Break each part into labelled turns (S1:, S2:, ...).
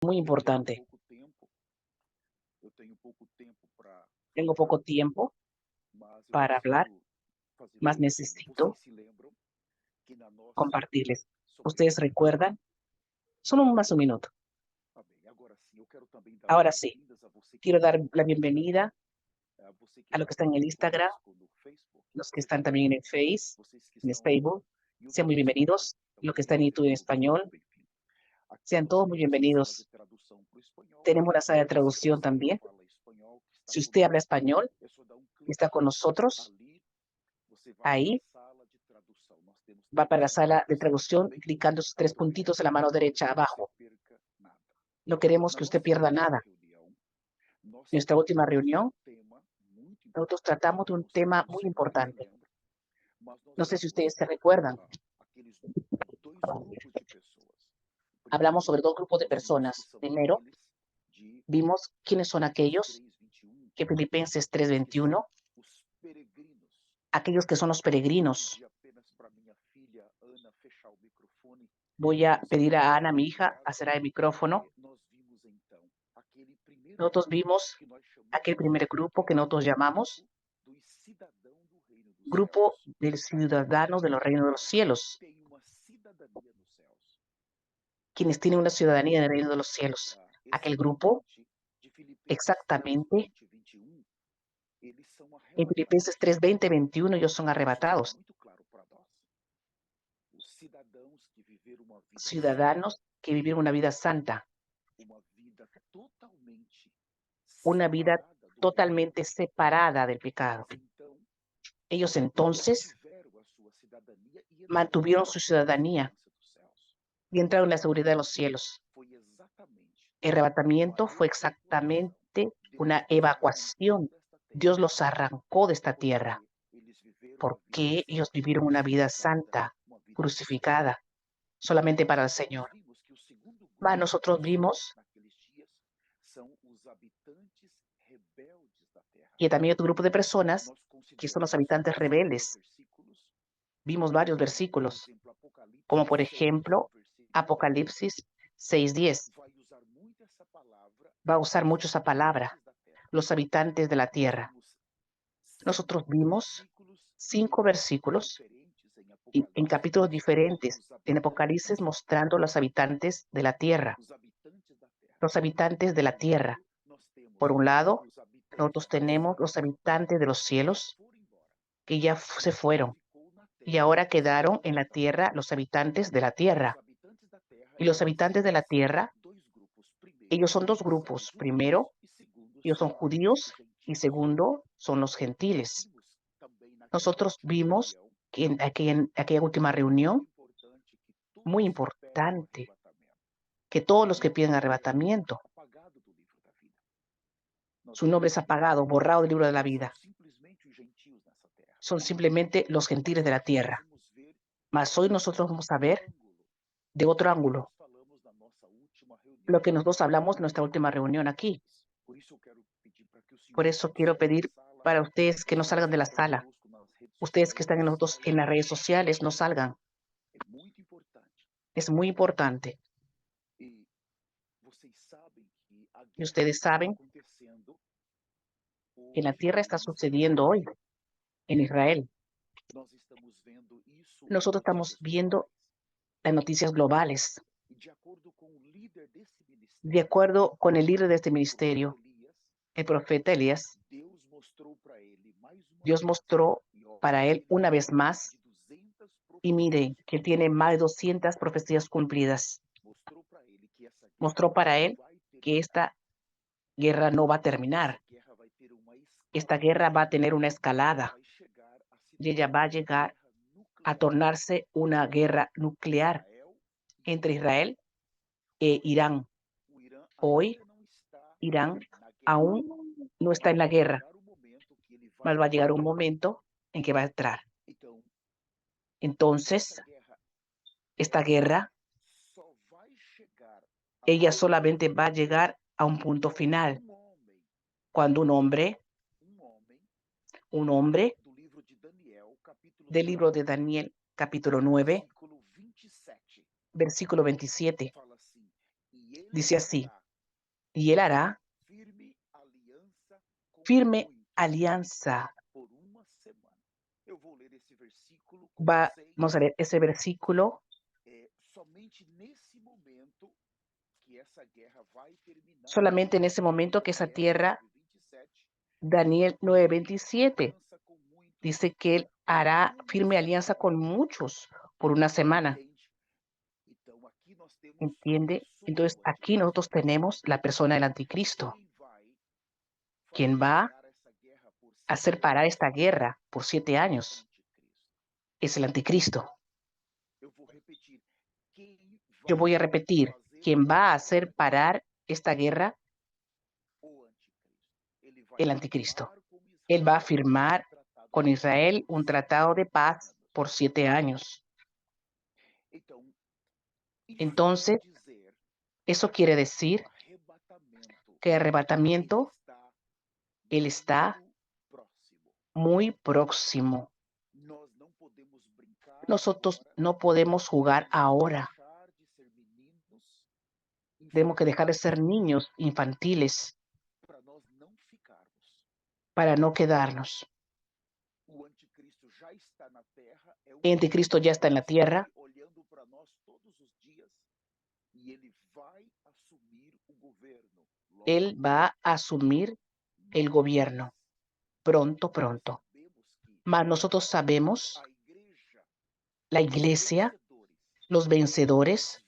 S1: Muy importante. Tengo poco tiempo para hablar, más necesito compartirles. ¿Ustedes recuerdan? Solo más un minuto. Ahora sí, quiero dar la bienvenida a los que están en el Instagram, los que están también en el Facebook. Sean muy bienvenidos. Los que están en YouTube en español, sean todos muy bienvenidos. Tenemos la sala de traducción también. Si usted habla español y está con nosotros, ahí va para la sala de traducción clicando sus tres puntitos en la mano derecha abajo. No queremos que usted pierda nada. En nuestra última reunión, nosotros tratamos de un tema muy importante. No sé si ustedes se recuerdan. Hablamos sobre dos grupos de personas. Primero, vimos quiénes son aquellos que Filipenses 3:21, aquellos que son los peregrinos. Voy a pedir a Ana, mi hija, a cerrar el micrófono. Nosotros vimos aquel primer grupo que nosotros llamamos grupo de ciudadanos de los reinos de los cielos, quienes tienen una ciudadanía del reino de los cielos. Aquel grupo, exactamente, en Filipenses 3:20-21, ellos son arrebatados. Ciudadanos que vivieron una vida santa, una vida totalmente separada del pecado. Ellos entonces mantuvieron su ciudadanía y entraron en la seguridad de los cielos. El arrebatamiento fue exactamente una evacuación. Dios los arrancó de esta tierra porque ellos vivieron una vida santa, crucificada, solamente para el Señor. Mas nosotros vimos que también otro grupo de personas que son los habitantes rebeldes. Vimos varios versículos, como por ejemplo Apocalipsis 6:10. Va a usar mucho esa palabra, los habitantes de la tierra. Nosotros vimos 5 versículos en capítulos diferentes en Apocalipsis mostrando los habitantes de la tierra. Los habitantes de la tierra. Por un lado, nosotros tenemos los habitantes de los cielos que ya se fueron y ahora quedaron en la tierra los habitantes de la tierra. Y los habitantes de la tierra, ellos son dos grupos. Primero, ellos son judíos y segundo, son los gentiles. Nosotros vimos que en aquella última reunión, muy importante, que todos los que piden arrebatamiento, su nombre es apagado, borrado del libro de la vida. Son simplemente los gentiles de la tierra. Mas hoy nosotros vamos a ver de otro ángulo lo que nosotros hablamos en nuestra última reunión aquí. Por eso quiero pedir para ustedes que no salgan de la sala. Ustedes que están en nosotros en las redes sociales, no salgan. Es muy importante. Y ustedes saben que en la tierra está sucediendo hoy, en Israel. Nosotros estamos viendo las noticias globales. De acuerdo con el líder de este ministerio, el profeta Elías, Dios mostró para él una vez más, y mire que tiene más de 200 profecías cumplidas. Mostró para él que esta guerra no va a terminar. Esta guerra va a tener una escalada y ella va a llegar a tornarse una guerra nuclear entre Israel e Irán. Hoy, Irán aún no está en la guerra, pero va a llegar un momento en que va a entrar. Entonces, esta guerra, ella solamente va a llegar a un punto final, cuando un hombre del libro de Daniel, capítulo 9, versículo 27, Dice así, y él hará firme alianza. Vamos a leer ese versículo. Solamente en ese momento que esa tierra, Daniel 9:27, dice que él hará firme alianza con muchos por una semana. ¿Entiende? Entonces aquí nosotros tenemos la persona del anticristo, quien va a hacer parar esta guerra por 7 años. Es el anticristo. Yo voy a repetir, quien va a hacer parar esta guerra, el anticristo. Él va a firmar con Israel un tratado de paz por 7 años. Entonces, eso quiere decir que el arrebatamiento, él está muy próximo. Nosotros no podemos jugar ahora. Tenemos que dejar de ser niños infantiles para no quedarnos. El anticristo ya está en la tierra. Él va a asumir el gobierno pronto, pronto. Mas nosotros sabemos, la iglesia, los vencedores,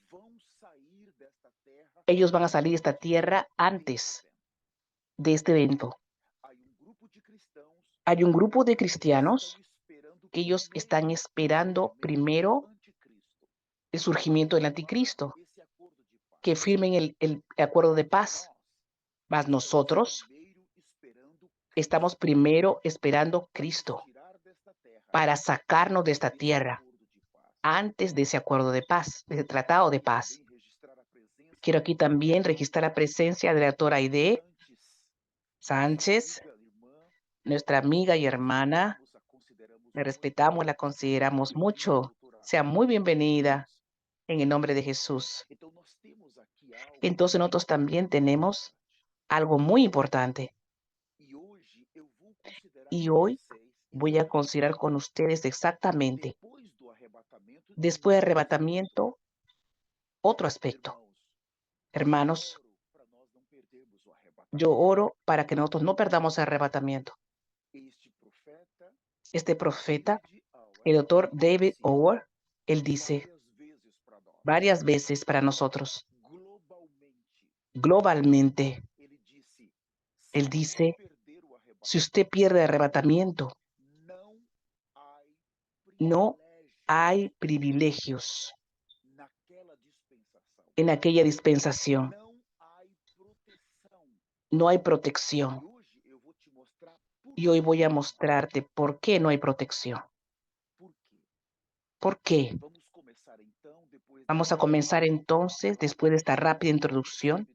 S1: ellos van a salir de esta tierra antes de este evento. Hay un grupo de cristianos que ellos están esperando primero el surgimiento del anticristo, que firmen el acuerdo de paz. Mas nosotros estamos primero esperando Cristo para sacarnos de esta tierra antes de ese acuerdo de paz, de ese tratado de paz. Quiero aquí también registrar la presencia de la doctora Aide Sánchez, nuestra amiga y hermana. La respetamos, la consideramos mucho. Sea muy bienvenida en el nombre de Jesús. Entonces nosotros también tenemos algo muy importante. Y hoy voy a considerar con ustedes exactamente, después del arrebatamiento, otro aspecto. Hermanos, yo oro para que nosotros no perdamos el arrebatamiento. Este profeta, el doctor David Ower, él dice varias veces para nosotros, globalmente, él dice, si usted pierde el arrebatamiento, no hay privilegios en aquella dispensación. No hay protección. Y hoy voy a mostrarte por qué no hay protección. ¿Por qué? Vamos a comenzar entonces, después de esta rápida introducción,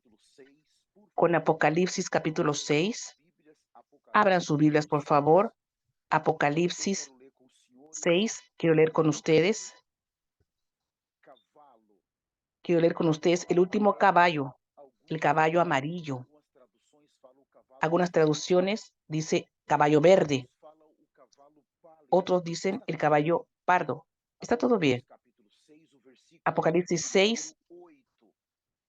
S1: con Apocalipsis capítulo 6. Abran sus Biblias, por favor. Apocalipsis 6. Quiero leer con ustedes. Quiero leer con ustedes el último caballo, el caballo amarillo. Algunas traducciones dice caballo verde. Otros dicen el caballo pardo. Está todo bien. Apocalipsis 6,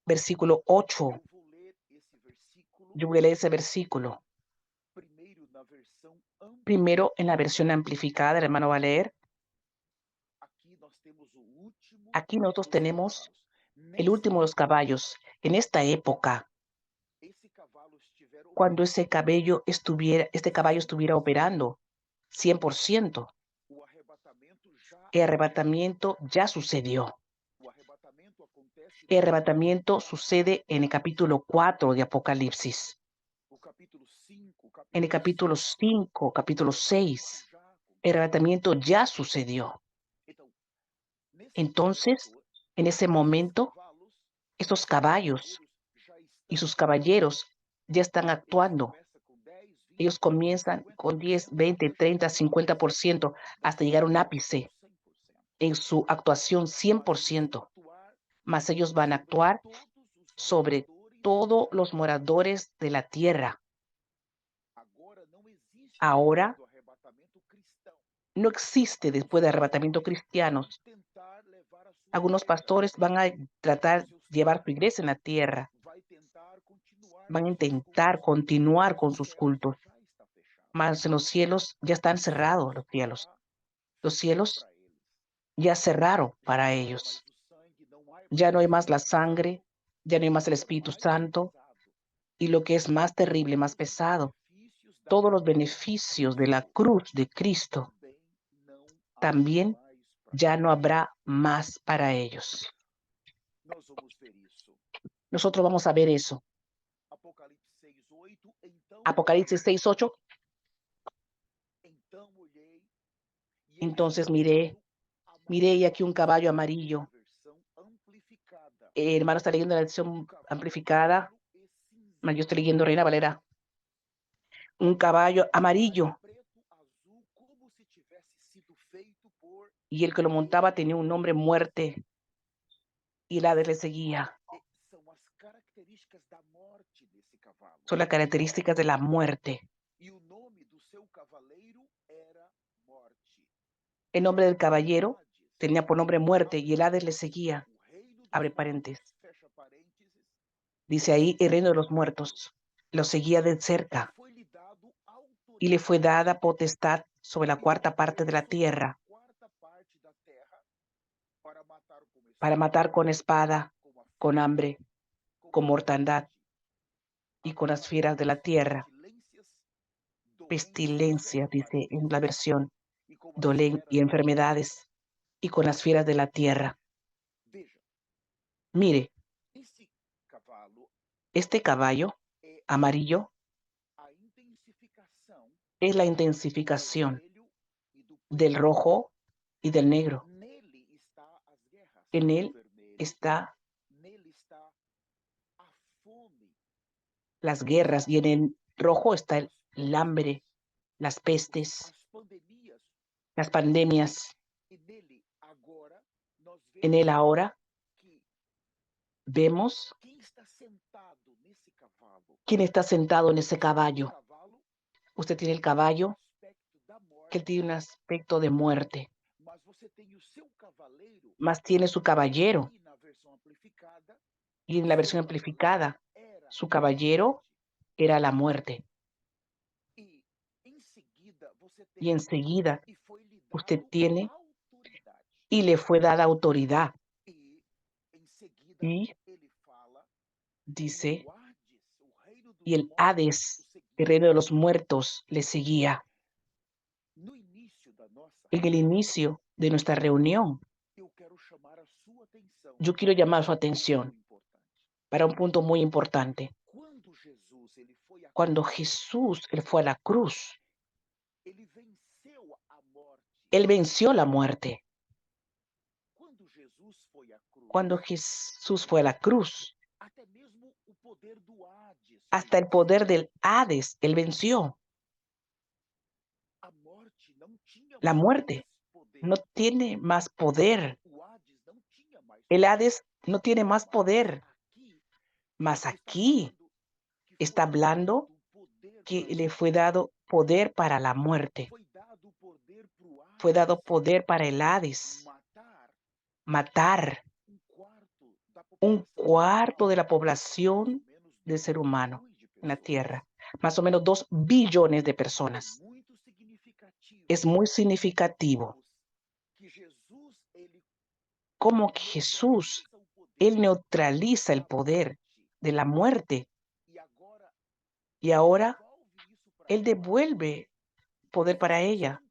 S1: versículo 8. Yo voy a leer ese versículo. Primero en la versión amplificada, el hermano va a leer. Aquí nosotros tenemos el último de los caballos. En esta época, cuando este caballo estuviera operando 100%, el arrebatamiento ya sucedió. El arrebatamiento sucede en el capítulo 4 de Apocalipsis. En el capítulo 5, capítulo 6, el arrebatamiento ya sucedió. Entonces, en ese momento, estos caballos y sus caballeros ya están actuando. Ellos comienzan con 10, 20, 30, 50% hasta llegar a un ápice en su actuación 100%. Mas ellos van a actuar sobre todos los moradores de la tierra. Ahora no existe después del arrebatamiento cristiano. Algunos pastores van a tratar de llevar su iglesia en la tierra. Van a intentar continuar con sus cultos. Mas en los cielos ya están cerrados los cielos. Los cielos ya cerraron para ellos. Ya no hay más la sangre, ya no hay más el Espíritu Santo. Y lo que es más terrible, más pesado, todos los beneficios de la cruz de Cristo también ya no habrá más para ellos. Nosotros vamos a ver eso. Apocalipsis 6:8. Entonces miré y aquí un caballo amarillo. Hermano, está leyendo la versión amplificada. Yo estoy leyendo Reina Valera. Un caballo amarillo. Y el que lo montaba tenía un nombre, Muerte. Y el Hades le seguía. Son las características de la muerte. El nombre del caballero tenía por nombre Muerte y el Hades le seguía. Abre paréntesis. Dice ahí, el reino de los muertos. Lo seguía de cerca. Y le fue dada potestad sobre la cuarta parte de la tierra para matar con espada, con hambre, con mortandad y con las fieras de la tierra. Pestilencia, dice en la versión, y enfermedades, y con las fieras de la tierra. Mire, este caballo amarillo es la intensificación del rojo y del negro. En él está las guerras y en el rojo está el hambre, las pestes, las pandemias. En él ahora vemos quién está sentado en ese caballo. Usted tiene el caballo que tiene un aspecto de muerte, más tiene su caballero. Y en la versión amplificada, su caballero era la muerte. Y enseguida usted tiene y le fue dada autoridad. Y dice, y el Hades, el reino de los muertos, le seguía. En el inicio de nuestra reunión, yo quiero llamar su atención para un punto muy importante. Cuando Jesús él fue a la cruz, él venció la muerte. Cuando Jesús fue a la cruz, hasta el poder del Hades, él venció. La muerte no tiene más poder. El Hades no tiene más poder. Mas aquí está hablando que le fue dado poder para la muerte. Fue dado poder para el Hades. Matar un cuarto de la población del ser humano en la tierra. Más o menos 2 billones de personas. Es muy significativo cómo Jesús, él neutraliza el poder de la muerte y ahora él devuelve poder para ella.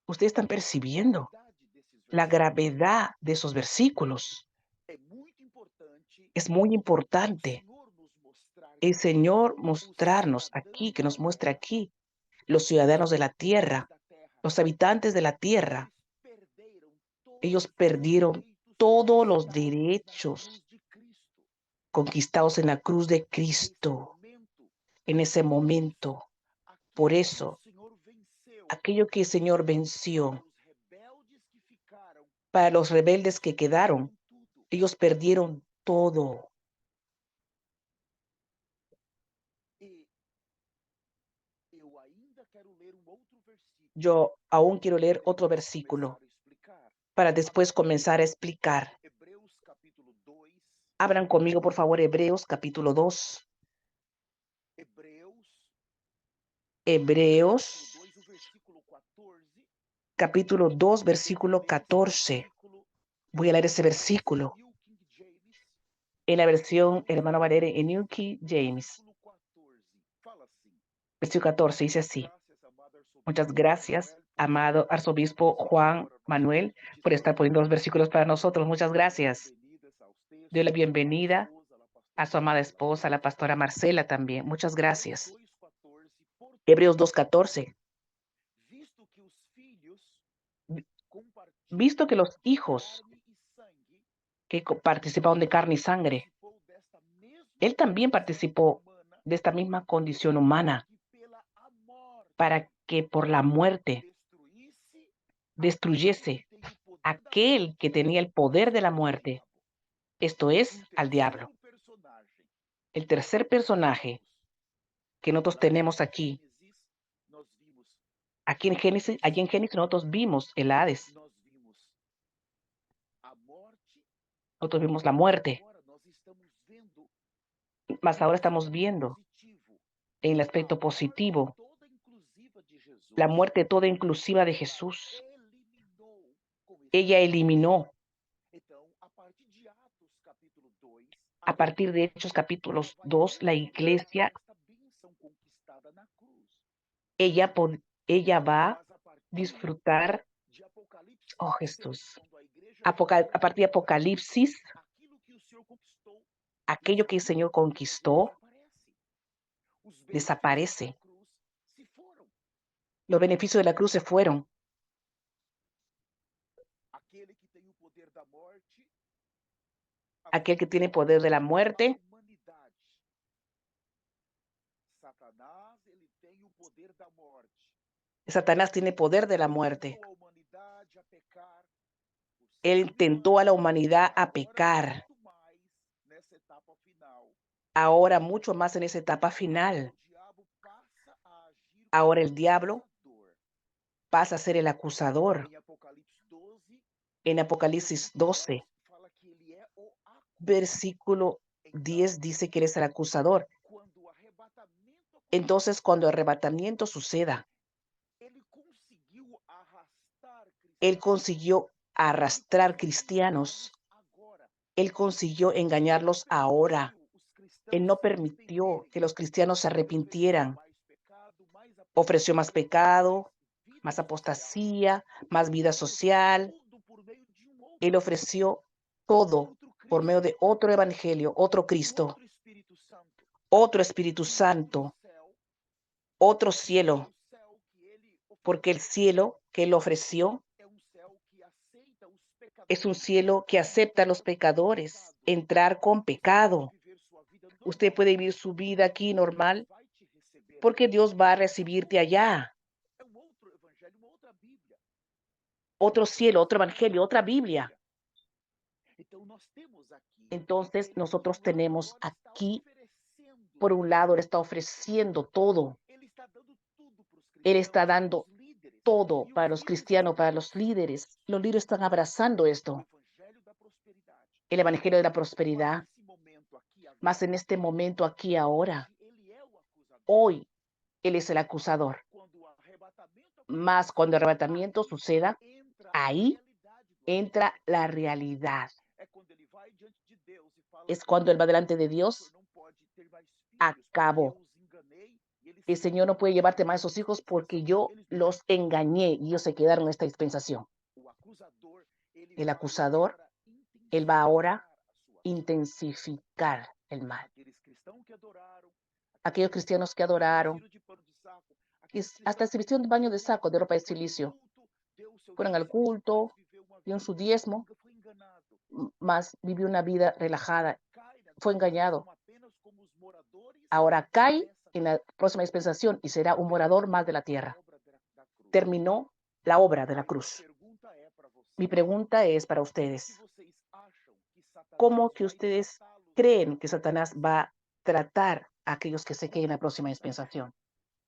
S1: Ustedes están percibiendo la gravedad de esos versículos. Es muy importante el Señor mostrarnos aquí, que nos muestra aquí, los ciudadanos de la tierra, los habitantes de la tierra. Ellos perdieron todos los derechos conquistados en la cruz de Cristo en ese momento. Por eso, aquello que el Señor venció, para los rebeldes que quedaron, ellos perdieron todo. Yo aún quiero leer otro versículo para después comenzar a explicar. Abran conmigo, por favor, Hebreos capítulo 2. Hebreos capítulo 2, versículo 14. Voy a leer ese versículo en la versión hermano Valere en New King James. Versículo 14 dice así: muchas gracias, amado arzobispo Juan Manuel, por estar poniendo los versículos para nosotros. Muchas gracias. Doy la bienvenida a su amada esposa, la pastora Marcela también. Muchas gracias. Hebreos 2:14. Visto que los hijos que participaron de carne y sangre, él también participó de esta misma condición humana, para que por la muerte destruyese aquel que tenía el poder de la muerte, esto es, al diablo. El tercer personaje que nosotros tenemos aquí en Génesis, allí en Génesis nosotros vimos el Hades, nosotros vimos la muerte, mas ahora estamos viendo en el aspecto positivo la muerte toda inclusiva de Jesús. Ella eliminó, a partir de Hechos capítulos 2, la iglesia, ella va a disfrutar, oh Jesús, a partir de Apocalipsis, aquello que el Señor conquistó desaparece. Los beneficios de la cruz se fueron. Aquel que tiene poder de la muerte, Satanás tiene poder de la muerte. Él tentó a la humanidad a pecar. Ahora mucho más en esa etapa final. Ahora el diablo pasa a ser el acusador. En Apocalipsis 12, versículo 10 dice que él es el acusador. Entonces, cuando el arrebatamiento suceda, él consiguió arrastrar cristianos. Él consiguió engañarlos ahora. Él no permitió que los cristianos se arrepintieran. Ofreció más pecado, más apostasía, más vida social. Él ofreció todo por medio de otro evangelio, otro Cristo, otro Espíritu Santo, otro cielo, porque el cielo que él ofreció es un cielo que acepta a los pecadores, entrar con pecado. Usted puede vivir su vida aquí normal porque Dios va a recibirte allá. Otro cielo, otro evangelio, otra Biblia. Entonces nosotros tenemos aquí, por un lado, Él está ofreciendo todo. Él está dando todo para los cristianos, para los líderes. Los líderes están abrazando esto, el evangelio de la prosperidad. Más en este momento aquí ahora, hoy, Él es el acusador. Más cuando el arrebatamiento suceda, ahí entra la realidad. Es cuando Él va delante de Dios. Acabó. El Señor no puede llevarte más a esos hijos porque yo los engañé y ellos se quedaron en esta dispensación. El acusador, él va ahora a intensificar el mal. Aquellos cristianos que adoraron, hasta se vistieron de baño de saco, de ropa de silicio, fueron al culto, dieron su diezmo, mas vivió una vida relajada, fue engañado. Ahora cae en la próxima dispensación y será un morador más de la tierra. Terminó la obra de la cruz. Mi pregunta es para ustedes: ¿cómo que ustedes creen que Satanás va a tratar a aquellos que se queden en la próxima dispensación?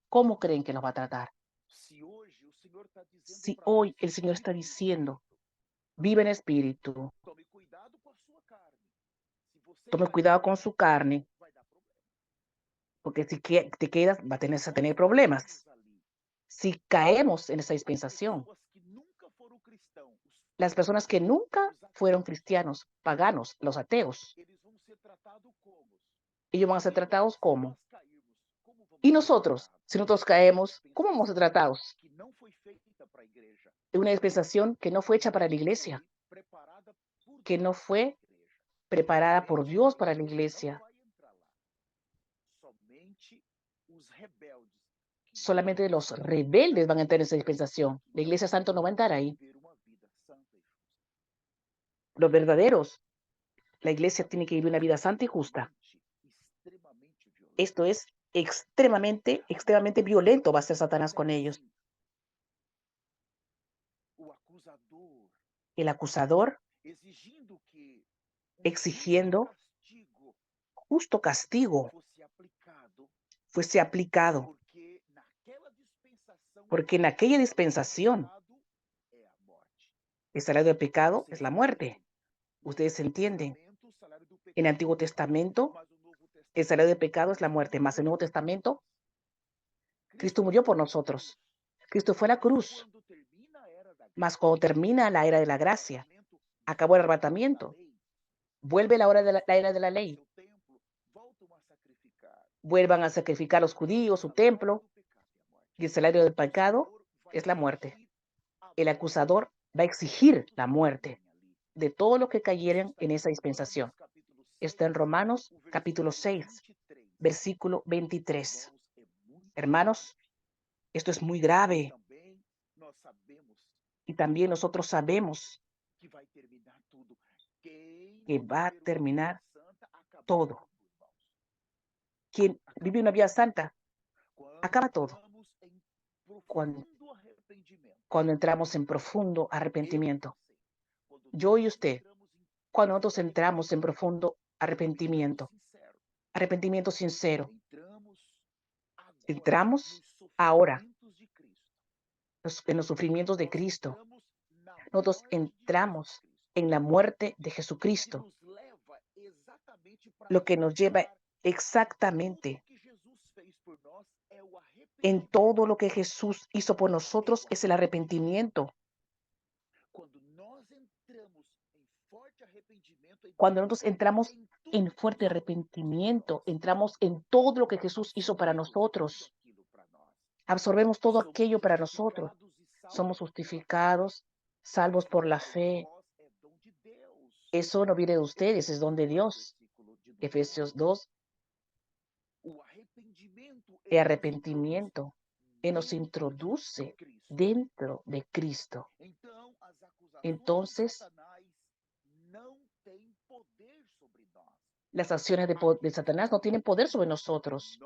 S1: ¿Cómo creen que los va a tratar? Si hoy el Señor está diciendo, vive en espíritu, tome cuidado con su carne, porque si te quedas, vas a tener problemas. Si caemos en esa dispensación, las personas que nunca fueron cristianos, paganos, los ateos, ellos van a ser tratados como. Y nosotros, si nosotros caemos, ¿cómo vamos a ser tratados? En una dispensación que no fue hecha para la iglesia, que no fue preparada por Dios para la iglesia. Solamente los rebeldes van a entrar en esa dispensación. La iglesia santa no va a entrar ahí. Los verdaderos, la iglesia tiene que vivir una vida santa y justa. Esto es extremadamente, extremadamente violento va a ser Satanás con ellos. El acusador exigiendo justo castigo fuese aplicado, porque en aquella dispensación el salario del pecado es la muerte. Ustedes entienden. En el Antiguo Testamento el salario del pecado es la muerte, más en el Nuevo Testamento Cristo murió por nosotros. Cristo fue a la cruz. Mas cuando termina la era de la gracia, acabó el arrebatamiento, vuelve la era de la ley. Vuelvan a sacrificar los judíos, su templo, y el salario del pecado es la muerte. El acusador va a exigir la muerte de todos los que cayeran en esa dispensación. Está en Romanos capítulo 6, versículo 23. Hermanos, esto es muy grave. Y también nosotros sabemos que va a terminar todo. Quien vive una vida santa, acaba todo. Cuando entramos en profundo arrepentimiento. Yo y usted, cuando nosotros entramos en profundo arrepentimiento sincero, entramos ahora en los sufrimientos de Cristo. Nosotros entramos en la muerte de Jesucristo, lo que nos lleva exactamente en todo lo que Jesús hizo por nosotros es el arrepentimiento. Cuando nosotros entramos en fuerte arrepentimiento, entramos en todo lo que Jesús hizo para nosotros. Absorbemos todo aquello para nosotros. Somos justificados, salvos por la fe. Eso no viene de ustedes, es don de Dios. Efesios 2, el arrepentimiento que nos introduce dentro de Cristo. Entonces, las acciones de Satanás no tienen poder sobre nosotros.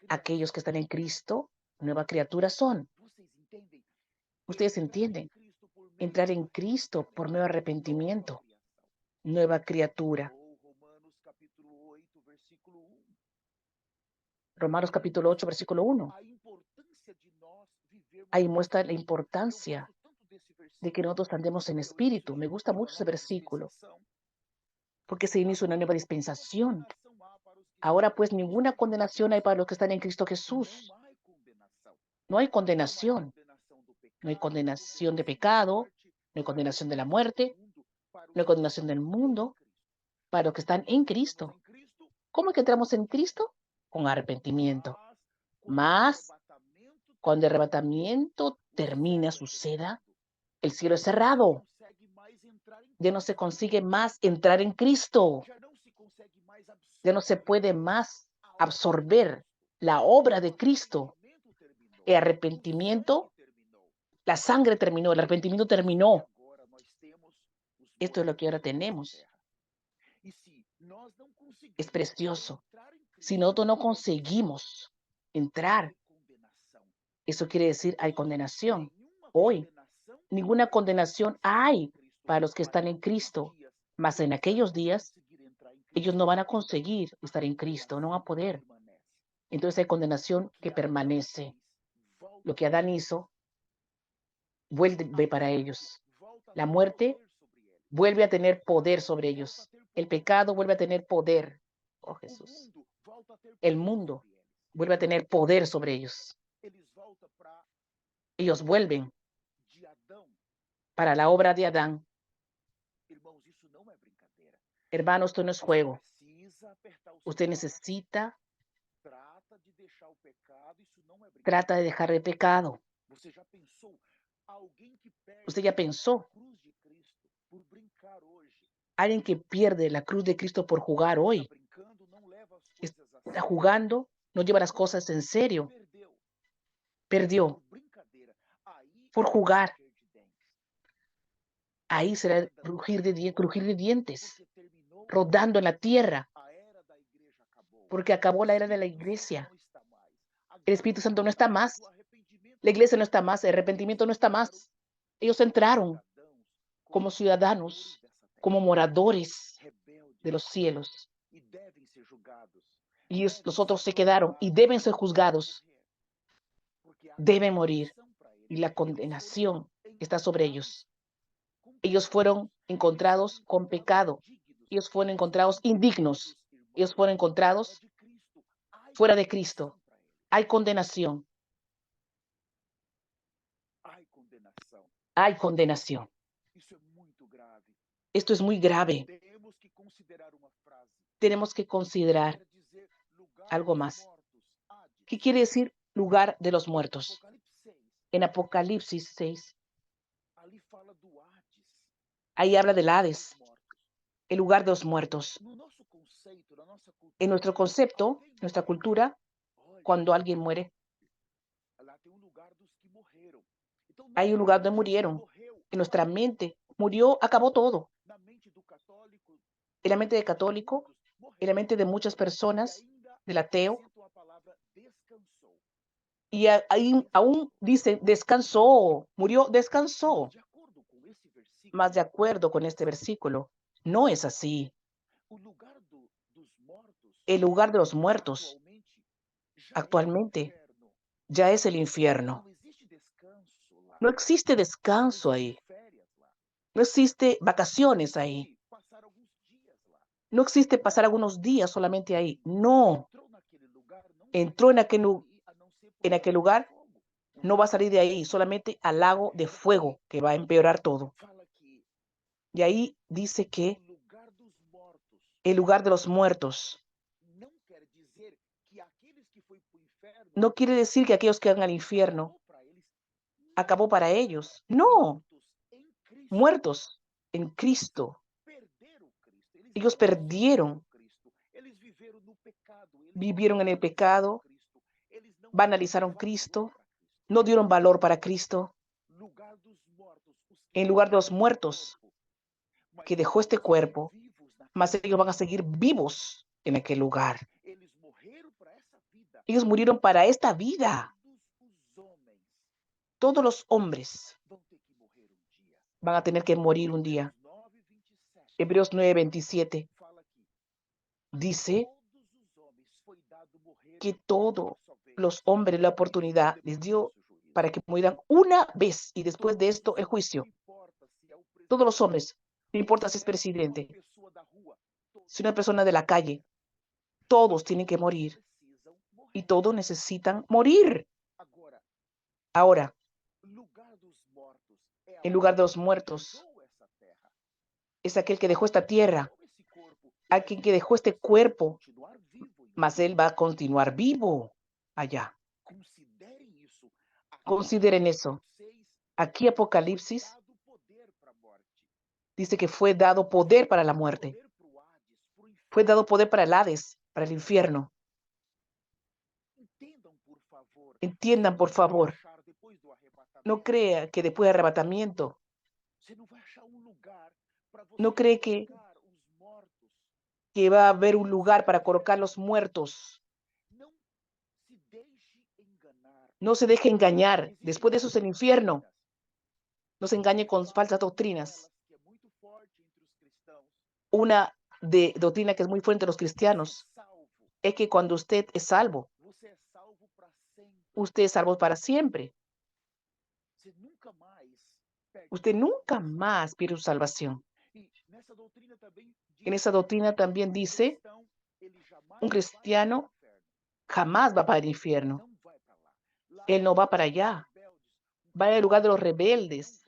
S1: Aquellos que están en Cristo, nueva criatura son. Ustedes entienden. Entrar en Cristo por nuevo arrepentimiento, nueva criatura. Romanos capítulo 8, versículo 1. Ahí muestra la importancia de que nosotros andemos en espíritu. Me gusta mucho ese versículo, porque se inicia una nueva dispensación. Ahora pues ninguna condenación hay para los que están en Cristo Jesús. No hay condenación. No hay condenación de pecado, no hay condenación de la muerte, no hay condenación del mundo para los que están en Cristo. ¿Cómo es que entramos en Cristo? Con arrepentimiento. Mas, cuando el arrebatamiento termina, suceda, el cielo es cerrado. Ya no se consigue más entrar en Cristo. Ya no se puede más absorber la obra de Cristo. El arrepentimiento, la sangre terminó, el arrepentimiento terminó. Esto es lo que ahora tenemos. Es precioso. Si nosotros no conseguimos entrar, eso quiere decir hay condenación. Hoy, ninguna condenación hay para los que están en Cristo, mas en aquellos días Ellos no van a conseguir estar en Cristo, no van a poder. Entonces hay condenación que permanece. Lo que Adán hizo vuelve para ellos. La muerte vuelve a tener poder sobre ellos. El pecado vuelve a tener poder. Oh Jesús. El mundo vuelve a tener poder sobre ellos. Ellos vuelven para la obra de Adán. Hermanos, esto no es juego. Usted necesita, trata de dejar el pecado. Usted ya pensó, alguien que pierde la cruz de Cristo por jugar hoy, está jugando, no lleva las cosas en serio, perdió por jugar. Ahí será el crujir de dientes, rodando en la tierra, porque acabó la era de la iglesia. El Espíritu Santo no está más. La iglesia no está más. El arrepentimiento no está más. Ellos entraron como ciudadanos, como moradores de los cielos. Y los otros se quedaron y deben ser juzgados. Deben morir. Y la condenación está sobre ellos. Ellos fueron encontrados con pecado. Ellos fueron encontrados indignos. Ellos fueron encontrados fuera de Cristo. Hay condenación. Hay condenación. Esto es muy grave. Tenemos que considerar algo más. ¿Qué quiere decir lugar de los muertos? En Apocalipsis 6, ahí habla del Hades, el lugar de los muertos. En nuestro concepto, nuestra cultura, cuando alguien muere, hay un lugar donde murieron. En nuestra mente murió, acabó todo. En la mente del católico, en la mente de muchas personas, del ateo, y ahí aún dice, descansó, murió, descansó. Más de acuerdo con este versículo, no es así. El lugar de los muertos actualmente ya es el infierno. No existe descanso ahí. No existe vacaciones ahí. No existe pasar algunos días solamente ahí. No. Entró en aquel lugar, no va a salir de ahí, solamente al lago de fuego que va a empeorar todo. Y ahí dice que el lugar de los muertos no quiere decir que aquellos que van al infierno acabó para ellos. No, muertos en Cristo. Ellos perdieron, vivieron en el pecado, banalizaron Cristo, no dieron valor para Cristo. En lugar de los muertos que dejó este cuerpo, mas ellos van a seguir vivos en aquel lugar. Ellos murieron para esta vida. Todos los hombres van a tener que morir un día. Hebreos 9:27 dice que todos los hombres la oportunidad les dio para que mueran una vez y después de esto el juicio. Todos los hombres, no importa si es presidente, si una persona de la calle, todos tienen que morir y todos necesitan morir. Ahora, en lugar de los muertos, es aquel que dejó esta tierra, aquel que dejó este cuerpo, mas él va a continuar vivo allá. Consideren eso. Aquí Apocalipsis dice que fue dado poder para la muerte. Fue dado poder para el Hades, para el infierno. Entiendan, por favor. No crea que después del arrebatamiento, no cree que va a haber un lugar para colocar los muertos. No se deje engañar. Después de eso es el infierno. No se engañe con falsas doctrinas. Una de doctrina que es muy fuerte en los cristianos es que cuando usted es salvo para siempre. Usted nunca más pierde su salvación. En esa doctrina también dice, un cristiano jamás va para el infierno. Él no va para allá. Va al lugar de los rebeldes.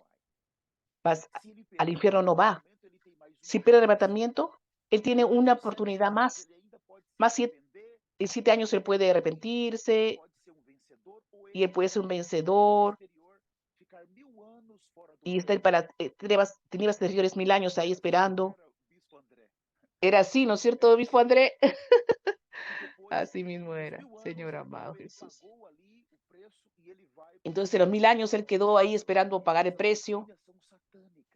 S1: Al infierno no va. Si pierde el arrebatamiento, él tiene una oportunidad más. En 7 años él puede arrepentirse y él puede ser un vencedor y estar para tinieblas exteriores 1000 años ahí esperando. Era así, ¿no es cierto, obispo André? Así mismo era, Señor amado Jesús. Entonces, en los 1000 años él quedó ahí esperando pagar el precio.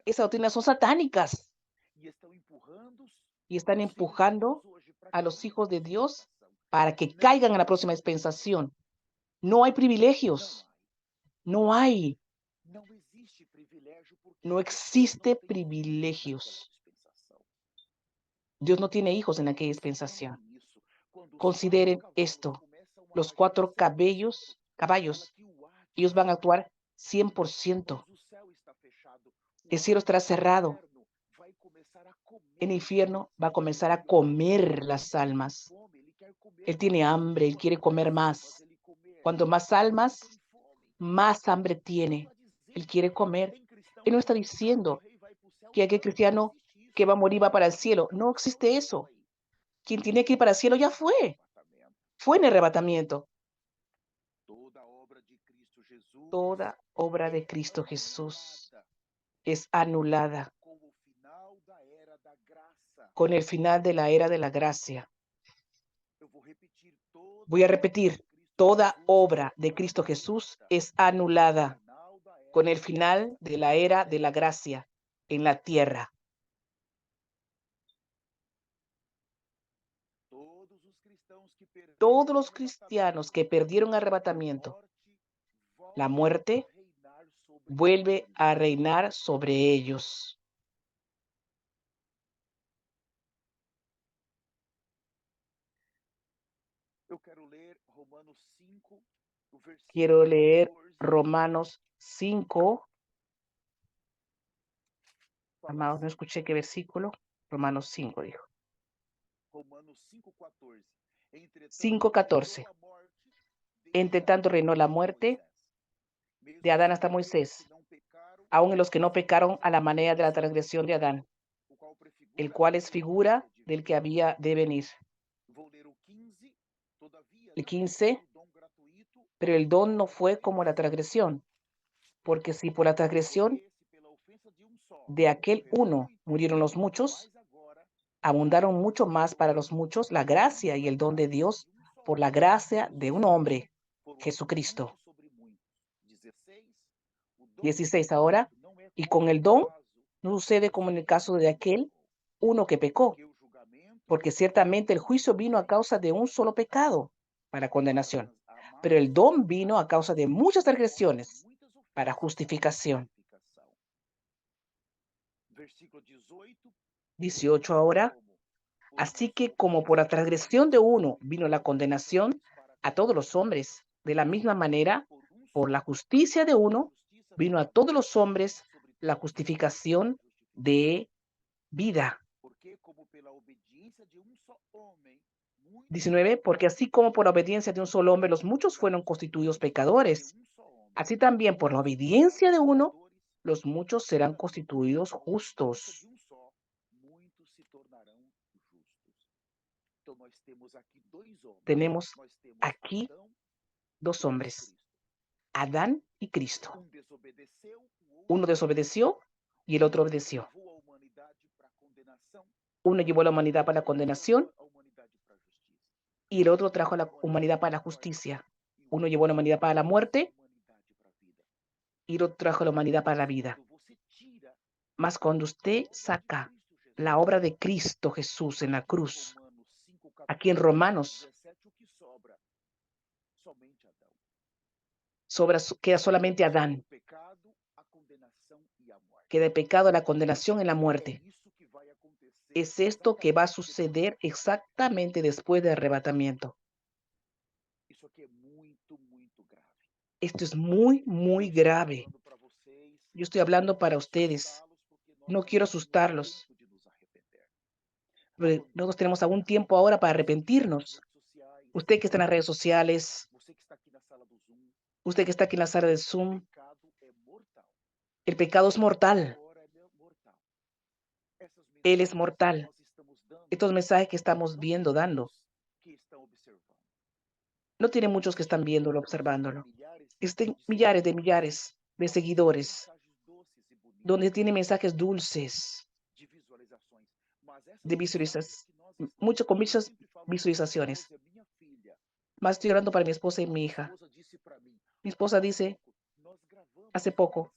S1: Esas doctrinas son satánicas y están empujando a los hijos de Dios para que caigan en la próxima dispensación. No hay privilegios. No hay. No existe privilegios. Dios no tiene hijos en aquella dispensación. Consideren esto. Los 4 caballos, ellos van a actuar 100%. El cielo estará cerrado. El infierno va a comenzar a comer las almas. Él tiene hambre, él quiere comer más. Cuanto más almas, más hambre tiene. Él quiere comer. Él no está diciendo que aquel cristiano que va a morir va para el cielo. No existe eso. Quien tiene que ir para el cielo ya fue. Fue en el arrebatamiento. Toda obra de Cristo Jesús es anulada con el final de la era de la gracia. Voy a repetir, toda obra de Cristo Jesús es anulada con el final de la era de la gracia en la tierra. Todos los cristianos que perdieron arrebatamiento, la muerte vuelve a reinar sobre ellos. Quiero leer Romanos 5. Amados, no escuché qué versículo. Romanos 5 dijo. 5:14. Entre tanto reinó la muerte de Adán hasta Moisés, aun en los que no pecaron a la manera de la transgresión de Adán, el cual es figura del que había de venir. El 15. Pero el don no fue como la transgresión, porque si por la transgresión de aquel uno murieron los muchos, abundaron mucho más para los muchos la gracia y el don de Dios por la gracia de un hombre, Jesucristo. 16 ahora, y con el don no sucede como en el caso de aquel uno que pecó, porque ciertamente el juicio vino a causa de un solo pecado para condenación, pero el don vino a causa de muchas transgresiones para justificación. 18 ahora, así que como por la transgresión de uno vino la condenación a todos los hombres, de la misma manera, por la justicia de uno vino a todos los hombres la justificación de vida. 19, porque así como por la obediencia de un solo hombre los muchos fueron constituidos pecadores, así también por la obediencia de uno los muchos serán constituidos justos. Tenemos aquí 2 hombres, Adán y Cristo. Uno desobedeció y el otro obedeció. Uno llevó a la humanidad para la condenación y el otro trajo a la humanidad para la justicia. Uno llevó a la humanidad para la muerte y el otro trajo a la humanidad para la vida. Mas cuando usted saca la obra de Cristo Jesús en la cruz, aquí en Romanos, queda solamente Adán. Queda el pecado, la condenación y la muerte. Es esto que va a suceder exactamente después del arrebatamiento. Esto es muy, muy grave. Yo estoy hablando para ustedes. No quiero asustarlos. Pero nosotros tenemos aún tiempo ahora para arrepentirnos. Usted que está en las redes sociales, usted que está aquí en la sala de Zoom, el pecado es mortal. Él es mortal. Estos mensajes que estamos viendo, dando, no tiene muchos que están viéndolo, observándolo. Existen millares de seguidores, donde tiene mensajes dulces de visualizaciones, con muchas visualizaciones. Más estoy hablando para mi esposa y mi hija. Mi esposa dice, hace poco,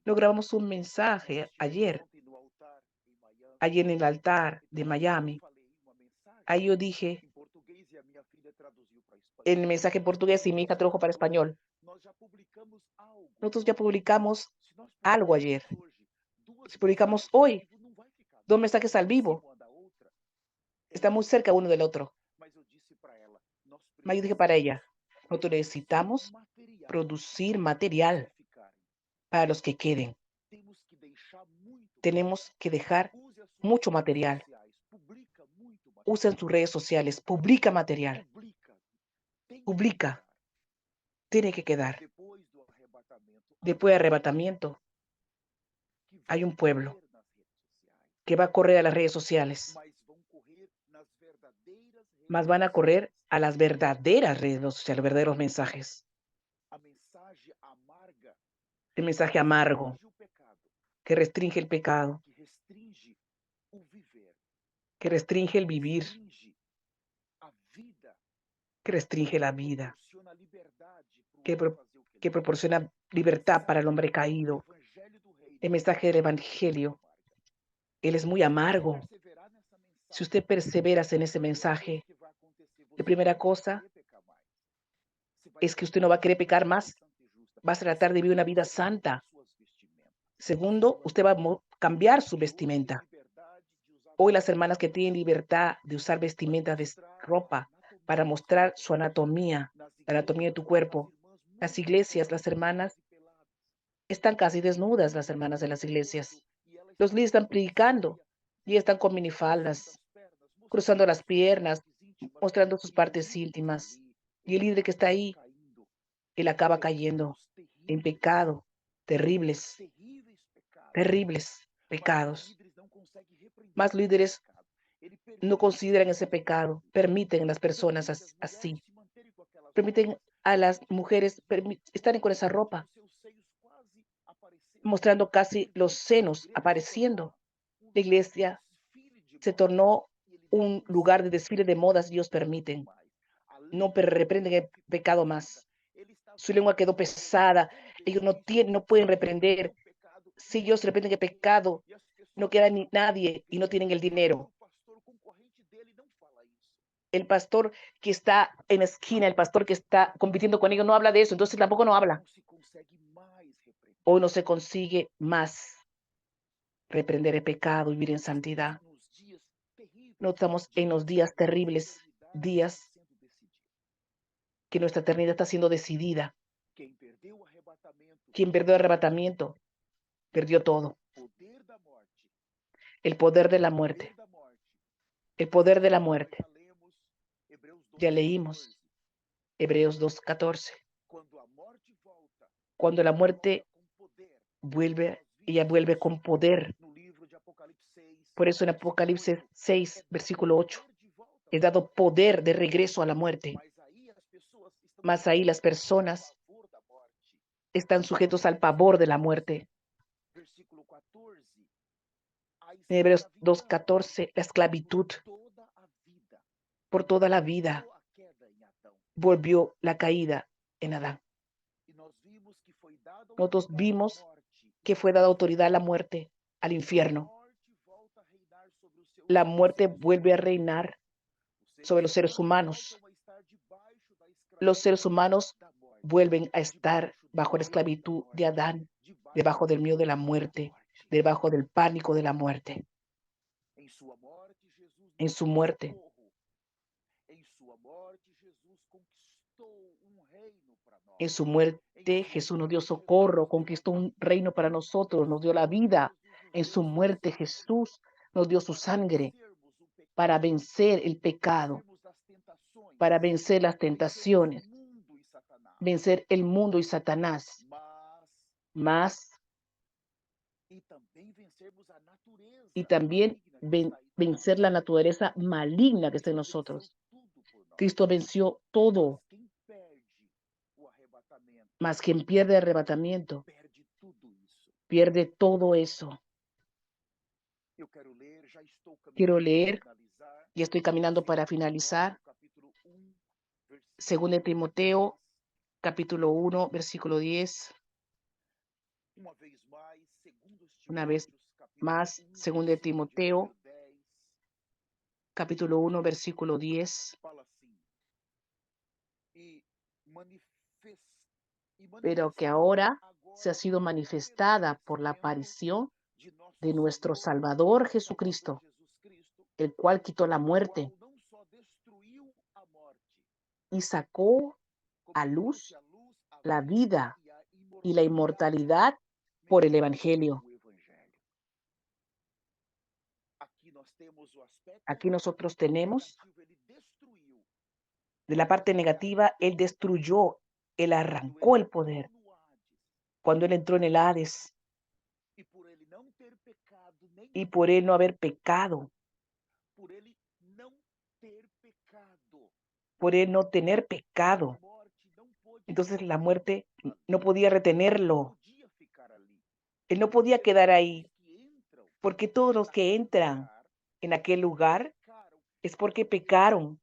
S1: lo grabamos un mensaje ayer en el altar de Miami. Ahí yo dije, el mensaje en portugués y mi hija tradujo para español. Nosotros ya publicamos algo ayer. Si publicamos hoy, 2 mensajes al vivo, está muy cerca uno del otro. Yo dije para ella, nosotros necesitamos producir material para los que queden. Tenemos que dejar mucho material. Usen sus redes sociales, publica material. Publica, tiene que quedar. Después del arrebatamiento, hay un pueblo que va a correr a las redes sociales, más van a correr a las verdaderas redes sociales, verdaderos mensajes. El mensaje amargo que restringe el pecado, que restringe el vivir, que restringe la vida, que proporciona libertad para el hombre caído. El mensaje del Evangelio, él es muy amargo. Si usted persevera en ese mensaje, la primera cosa es que usted no va a querer pecar más, va a tratar de vivir una vida santa. Segundo, usted va a cambiar su vestimenta. Hoy las hermanas que tienen libertad de usar vestimentas de ropa para mostrar su anatomía, la anatomía de tu cuerpo. Las iglesias, las hermanas, están casi desnudas, las hermanas de las iglesias. Los líderes están predicando y están con minifaldas, cruzando las piernas, mostrando sus partes íntimas. Y el líder que está ahí, él acaba cayendo en pecado, terribles pecados. Más líderes no consideran ese pecado, permiten a las personas así, permiten a las mujeres estar con esa ropa, mostrando casi los senos apareciendo. La iglesia se tornó un lugar de desfile de modas y ellos permiten. No reprenden el pecado más. Su lengua quedó pesada. Ellos no pueden reprender. Si ellos reprenden el pecado, no queda ni nadie y no tienen el dinero. El pastor que está en la esquina, el pastor que está compitiendo con ellos, no habla de eso, entonces tampoco no habla. Hoy no se consigue más reprender el pecado y vivir en santidad. No estamos en los días terribles, días que nuestra eternidad está siendo decidida. Quien perdió el arrebatamiento, perdió todo. El poder de la muerte. El poder de la muerte. Ya leímos Hebreos 2:14. Cuando la muerte vuelve, ella vuelve con poder. Por eso en Apocalipsis 6, versículo 8, he dado poder de regreso a la muerte. Mas ahí las personas están sujetos al pavor de la muerte. En Hebreos 2:14, la esclavitud por toda la vida volvió la caída en Adán. Nosotros vimos que fue dada autoridad a la muerte, al infierno. La muerte vuelve a reinar sobre los seres humanos. Los seres humanos vuelven a estar bajo la esclavitud de Adán, debajo del miedo de la muerte, debajo del pánico de la muerte. En su muerte, en su muerte, Jesús nos dio socorro, conquistó un reino para nosotros, nos dio la vida. En su muerte, Jesús nos dio su sangre para vencer el pecado, para vencer las tentaciones, vencer el mundo y Satanás, más y también vencer la naturaleza maligna que está en nosotros. Cristo venció todo, más quien pierde arrebatamiento, pierde todo eso. Quiero leer, y estoy caminando para finalizar, 2 Timoteo, capítulo 1, versículo 10. Una vez más, 2 Timoteo, capítulo 1, versículo 10. Pero que ahora se ha sido manifestada por la aparición de nuestro Salvador Jesucristo, el cual quitó la muerte y sacó a luz la vida y la inmortalidad por el Evangelio. Aquí nosotros tenemos de la parte negativa, Él destruyó, Él arrancó el poder cuando Él entró en el Hades, y por Él no haber pecado, por Él no tener pecado. Entonces la muerte no podía retenerlo. Él no podía quedar ahí, porque todos los que entran en aquel lugar es porque pecaron,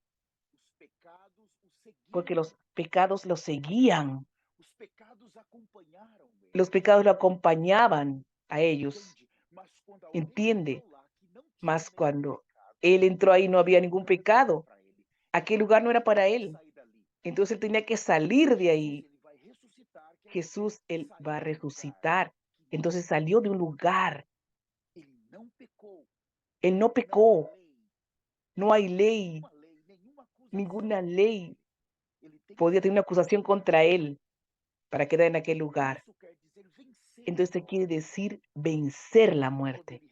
S1: porque los pecados lo seguían, los pecados lo acompañaban a ellos. ¿Entiende? Mas cuando Él entró ahí no había ningún pecado. Aquel lugar no era para Él. Entonces Él tenía que salir de ahí. Jesús, Él va a resucitar. Entonces salió de un lugar. Él no pecó. No hay ley, ninguna ley podía tener una acusación contra Él para quedar en aquel lugar. Entonces quiere decir vencer la muerte.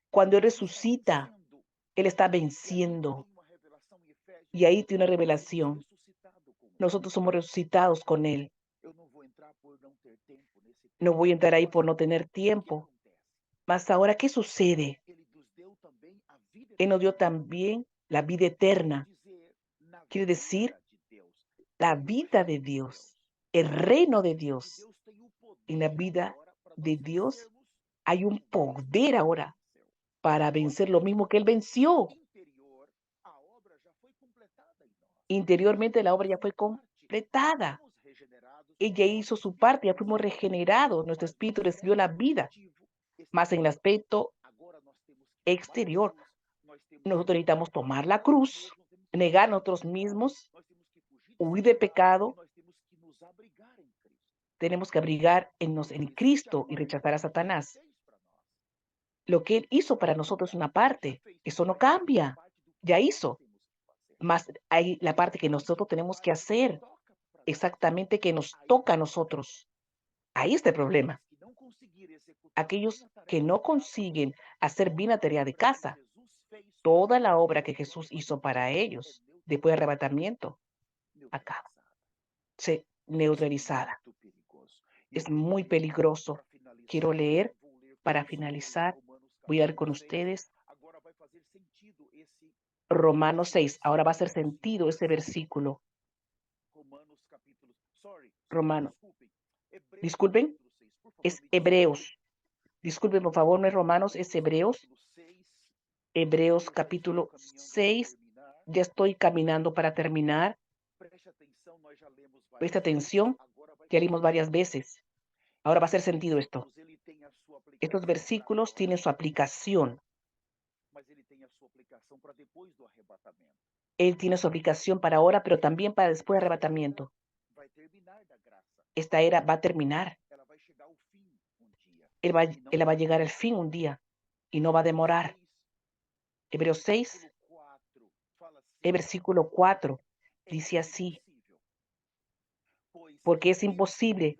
S1: Cuando Él resucita, Él está venciendo. Y ahí tiene una revelación. Nosotros somos resucitados con Él. No voy a entrar ahí por no tener tiempo. Mas ahora, ¿qué sucede? Él nos dio también la vida eterna. Quiere decir, la vida de Dios, el reino de Dios. En la vida de Dios hay un poder ahora para vencer lo mismo que Él venció. Interiormente la obra ya fue completada. Ella hizo su parte, ya fuimos regenerados, nuestro espíritu recibió la vida. Más en el aspecto exterior, nosotros necesitamos tomar la cruz, negar a nosotros mismos, huir de pecado. Tenemos que abrigar en Cristo y rechazar a Satanás. Lo que Él hizo para nosotros es una parte, eso no cambia, ya hizo. Más hay la parte que nosotros tenemos que hacer, exactamente que nos toca a nosotros. Ahí está el problema. Aquellos que no consiguen hacer bien la tarea de casa, toda la obra que Jesús hizo para ellos, después del arrebatamiento, acaba, se neutralizada. Es muy peligroso. Quiero leer, para finalizar, voy a leer con ustedes Romanos 6. Ahora va a hacer sentido ese versículo. Romanos. Disculpen, es Hebreos. Disculpen, por favor, no es Romanos, es Hebreos. Hebreos capítulo 6. Ya estoy caminando para terminar. Presta atención, ya leímos varias veces. Ahora va a hacer sentido esto. Estos versículos tienen su aplicación. Él tiene su aplicación para ahora, pero también para después del arrebatamiento. Esta era va a terminar. Él va a llegar al fin un día y no va a demorar. Hebreos 6, el versículo 4, dice así: porque es imposible,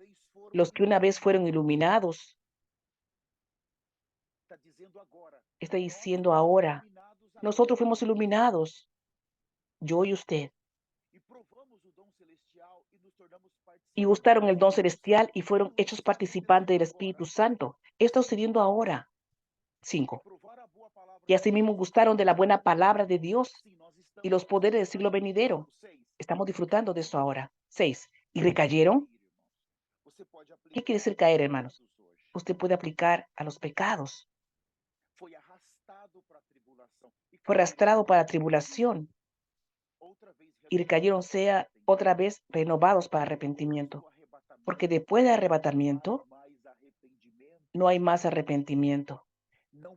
S1: los que una vez fueron iluminados, está diciendo ahora, nosotros fuimos iluminados, yo y usted, y gustaron el don celestial y fueron hechos participantes del Espíritu Santo. Esto está sucediendo ahora. 5. Y asimismo gustaron de la buena palabra de Dios y los poderes del siglo venidero. Estamos disfrutando de eso ahora. 6. Y recayeron. ¿Qué quiere decir caer, hermanos? Usted puede aplicar a los pecados. Fue arrastrado para tribulación y recayeron, sea otra vez renovados para arrepentimiento. Porque después del arrebatamiento no hay más arrepentimiento. No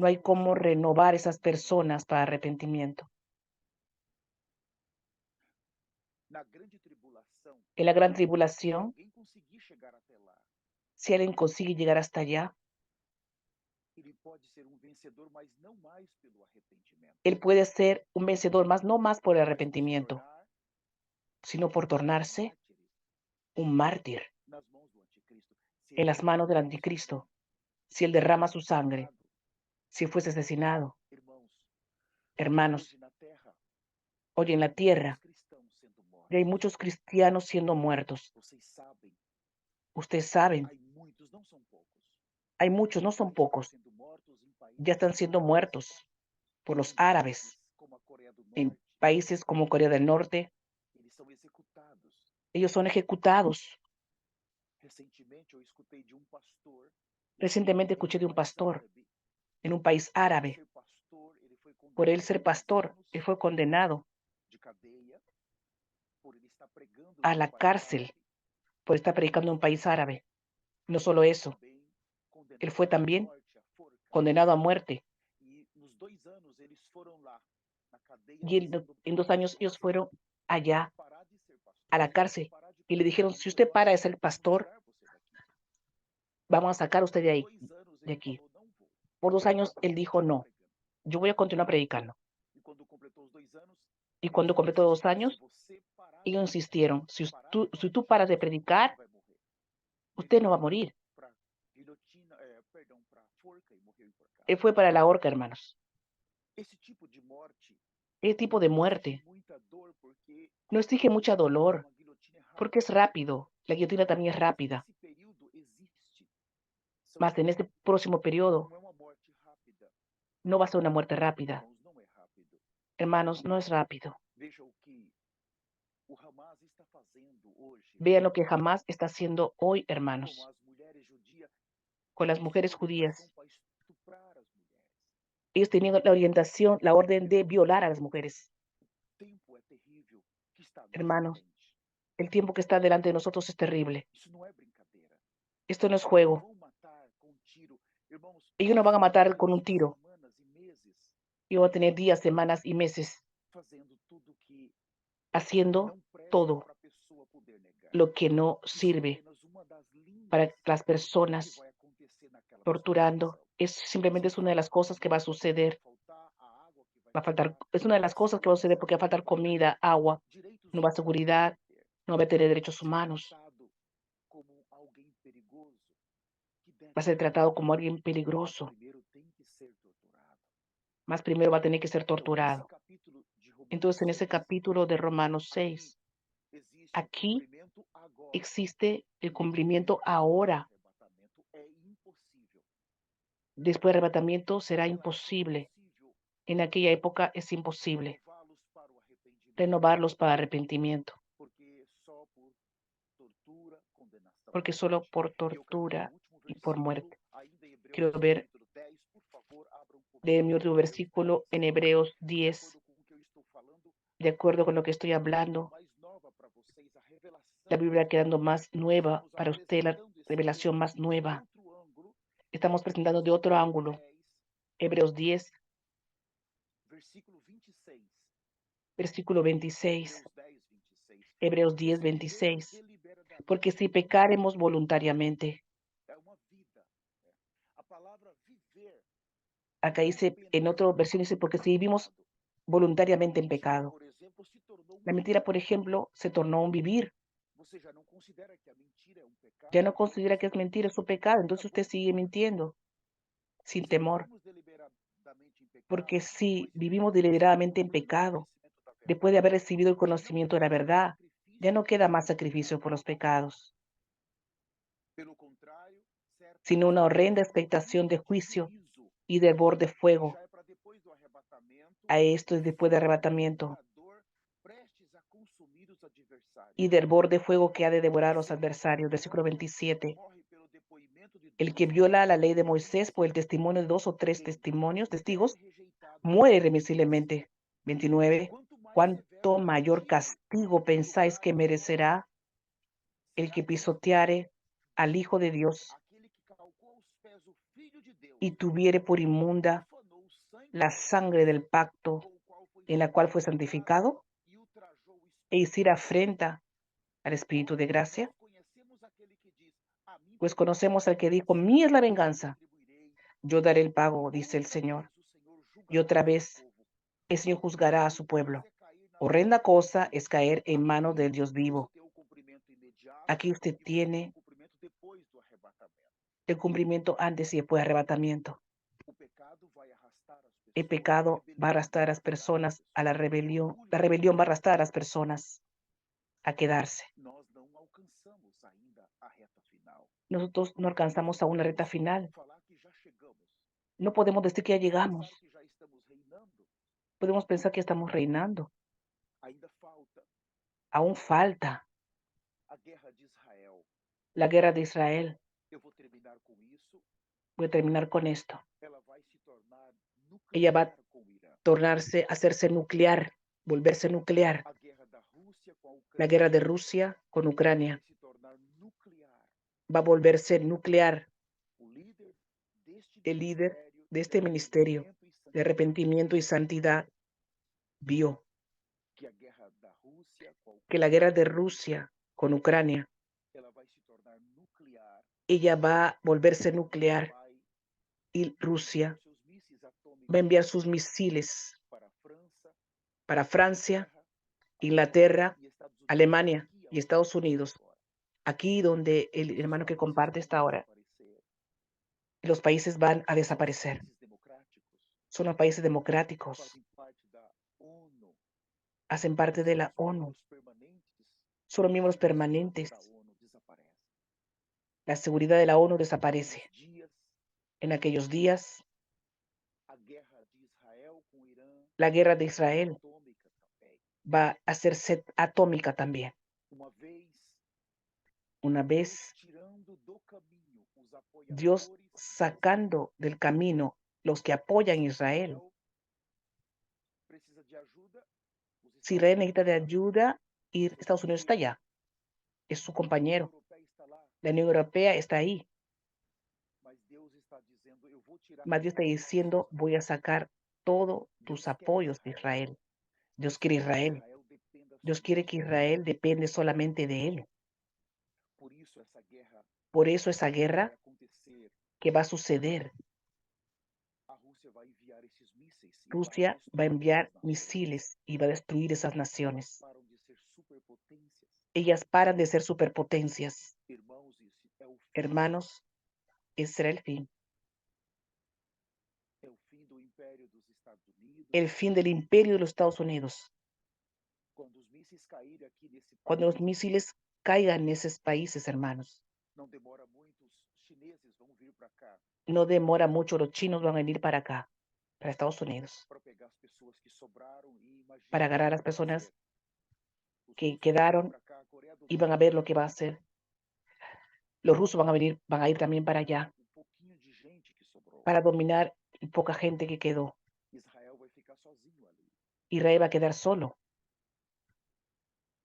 S1: hay cómo renovar esas personas para arrepentimiento. En la gran tribulación, si alguien consigue llegar hasta allá, él puede ser un vencedor más, no más por el arrepentimiento, sino por tornarse un mártir en las manos del anticristo. Si él derrama su sangre, si fuese asesinado, hermanos, hoy en la tierra y hay muchos cristianos siendo muertos. Ustedes saben, hay muchos, no son pocos, ya están siendo muertos por los árabes en países como Corea del Norte. Ellos son ejecutados. Recientemente escuché de un pastor en un país árabe. Por él ser pastor, él fue condenado a la cárcel por estar predicando en un país árabe. No solo eso, él fue también condenado a muerte. Y en 2 años ellos fueron allá a la cárcel y le dijeron, si usted para de ser pastor, vamos a sacar a usted de ahí, de aquí. Por 2 años él dijo, no, yo voy a continuar predicando. Y cuando completó 2 años, ellos insistieron, si tú paras de predicar, usted no va a morir. Él fue para la horca, hermanos. Ese tipo de muerte no exige mucha dolor, porque es rápido. La guillotina también es rápida. Mas en este próximo periodo no va a ser una muerte rápida. Hermanos, no es rápido. Vean lo que Hamás está haciendo hoy, hermanos, con las mujeres judías. Ellos tenían la orientación, la orden de violar a las mujeres. Hermanos, el tiempo que está delante de nosotros es terrible. Esto no es juego. Ellos no van a matar con un tiro. Ellos van a tener días, semanas y meses haciendo todo lo que no sirve para las personas, torturando. Es una de las cosas que va a suceder. Va a faltar, es una de las cosas que va a suceder porque va a faltar comida, agua, no va a haber seguridad, no va a tener derechos humanos. Va a ser tratado como alguien peligroso. Más primero va a tener que ser torturado. Entonces, en ese capítulo de Romanos 6, aquí existe el cumplimiento ahora. Después del arrebatamiento será imposible. En aquella época es imposible renovarlos para arrepentimiento, porque solo por tortura y por muerte. Quiero ver de mi otro versículo en Hebreos 10, de acuerdo con lo que estoy hablando. La Biblia quedando más nueva para usted, la revelación más nueva. Estamos presentando de otro ángulo. Hebreos 10, versículo 26. Hebreos 10, 26. Porque si pecaremos voluntariamente, Acá dice, en otra versión dice, porque si vivimos voluntariamente en pecado. La mentira, por ejemplo, se tornó un vivir. Ya no considera que es mentira, es su pecado. Entonces usted sigue mintiendo sin temor. Porque si vivimos deliberadamente en pecado, después de haber recibido el conocimiento de la verdad, ya no queda más sacrificio por los pecados, sino una horrenda expectación de juicio y de hervor de fuego. A esto es después de arrebatamiento y de hervor de fuego que ha de devorar a los adversarios. Versículo 27. El que viola la ley de Moisés por el testimonio de 2 o 3 testigos, muere irremisiblemente. 29. ¿Cuánto mayor castigo pensáis que merecerá el que pisoteare al Hijo de Dios y tuviere por inmunda la sangre del pacto en la cual fue santificado e hiciera afrenta al Espíritu de gracia? Pues conocemos al que dijo, mía es la venganza, yo daré el pago, dice el Señor. Y otra vez, el Señor juzgará a su pueblo. Horrenda cosa es caer en manos del Dios vivo. Aquí usted tiene el cumplimiento antes y después de arrebatamiento. El pecado va a arrastrar a las personas a la rebelión va a arrastrar a las personas a quedarse. Nosotros no alcanzamos aún la recta final. No podemos decir que ya llegamos. Podemos pensar que estamos reinando. Aún falta la guerra de Israel. Voy a terminar con esto. Ella va a hacerse nuclear, volverse nuclear. La guerra de Rusia con Ucrania va a volverse nuclear. El líder de este ministerio de arrepentimiento y santidad vio que la guerra de Rusia con Ucrania, ella va a volverse nuclear y Rusia va a enviar sus misiles para Francia, Inglaterra, Alemania y Estados Unidos, aquí donde el hermano que comparte está ahora. Los países van a desaparecer. Son los países democráticos, hacen parte de la ONU, son los miembros permanentes. La seguridad de la ONU desaparece. En aquellos días, la guerra de Israel va a hacerse atómica también. Una vez Dios sacando del camino los que apoyan a Israel. Si Israel necesita de ayuda y Estados Unidos está allá, es su compañero. La Unión Europea está ahí. Mas Dios está diciendo, voy a sacar todos tus apoyos de Israel. Dios quiere Israel. Dios quiere que Israel depende solamente de él. Por eso esa guerra que va a suceder, Rusia va a enviar misiles y va a destruir esas naciones. Ellas paran de ser superpotencias. Hermanos, ese será el fin. El fin del imperio de los Estados Unidos. Cuando los misiles caigan en esos países, hermanos, no demora mucho, los chinos van a venir para acá, para Estados Unidos, para agarrar a las personas que quedaron y van a ver lo que va a hacer. Los rusos van a venir, van a ir también para allá, para dominar poca gente que quedó. Israel va a quedar solo.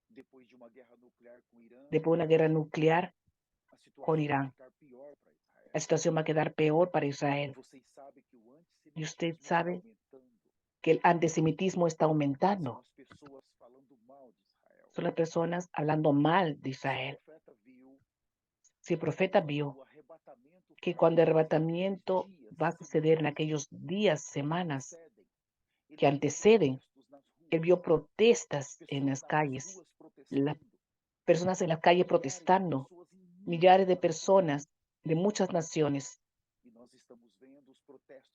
S1: Después de una guerra nuclear con Irán, la situación va a quedar peor para Israel. Y usted sabe que el antisemitismo está aumentando. Son las personas hablando mal de Israel. Si el profeta vio que cuando el arrebatamiento va a suceder en aquellos días, semanas que anteceden, él vio protestas en las calles, las personas en la calle protestando, millares de personas de muchas naciones,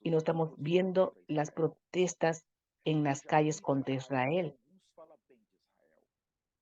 S1: y no estamos viendo las protestas en las calles contra Israel.